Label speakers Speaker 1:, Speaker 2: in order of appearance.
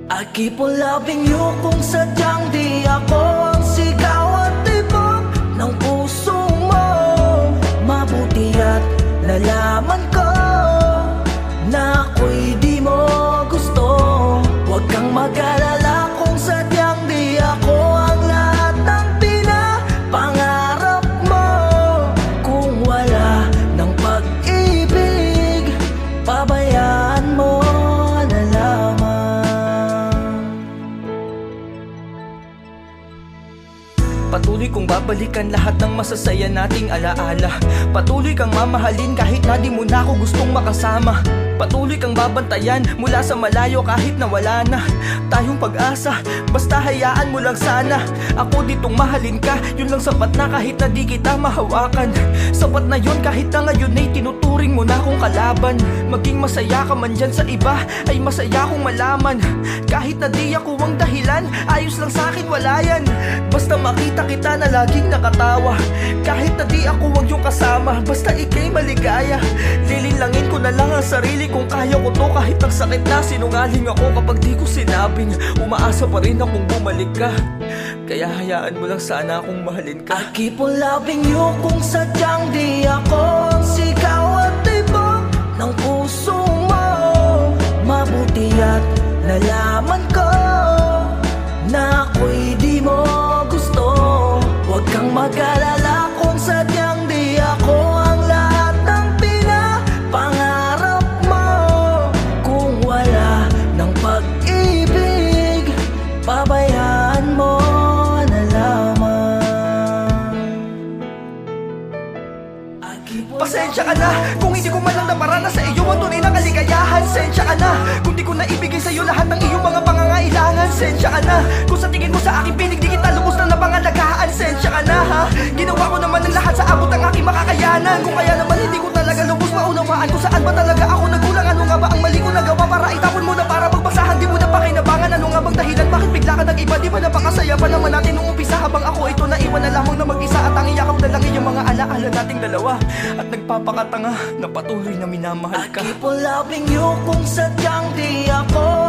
Speaker 1: I keep on loving you kung sadyang di ako ang sigaw at tibok ng puso mo. Mabuti at nalaman ko na ako'y di mo gusto. Huwag kang mag-alala kung sadyang di ako ang lahat ng pinapangarap mo. Kung wala ng pag-ibig, pabayaan mo na lamang. Patuloy kong babalikan lahat ng masasaya nating alaala. Patuloy kang mamahalin kahit na di mo na ako gustong makasama. Patuloy kang babantayan mula sa malayo kahit na wala na tayong pag-asa. Basta hayaan mo lang sana ako ditong mahalin ka. Yun lang sapat na kahit na di kita mahawakan. Sapat na yun kahit na ngayon ay tinuturing mo na akong kalaban. Maging masaya ka man dyan sa iba ay masaya kong malaman. Kahit na di ako ang dahilan, ayos lang sa'kin wala yan. Basta makita kita na laging nakatawa. Kahit na di ako ang iyong kasama, basta ika'y maligaya. Lilinlangin ko na lang ang sarili kung kaya ko to. Kahit ang sakit na sinungaling ako kapag di ko sinabing umaasa pa rin akong bumalik ka. Kaya hayaan mo lang sana akong mahalin ka. I keep on loving you kung sadyang di ako ang sigaw at tibok ng puso mo. Mabuti at nalaman ko na ako'y di mo gusto. Huwag kang mag-alala kung sadyang di ako ang lahat ng pinapangarap mo. Kung wala ng pag-ibig, pabayaan mo na lamang. Pasensya ka na kung hindi ko man lang naparana sa iyo ang tunay na kaligayahan. Sensya ka na kung di ko naibigay sa iyo lahat ng iyong mga pangangailangan. Sensya ka na kung sa tingin mo sa aking pinig di kita lubos na napangalagaan. Sensya ka na ha, ginawa ko naman ang lahat sa abot ng aking makakayanan. Kung kaya naman hindi ko talaga lubos maunawaan kung saan ba talaga ako nagkulang. Ano nga ba ang mali ko nagawa para itapon mo na para magbasahan? Di mo na pakinabangan. Ano nga bang dahilan bakit bigla ka nag-iba? Di ba napakasaya pa naman natin nung umpisa habang ako ito naiwan na lamang na mag-isa. At ang iyakap na lang iyong mga alaala nating dalawa. At nagpapakatanga na patuloy na minamahal ka. I keep on loving you kung sadyang di ako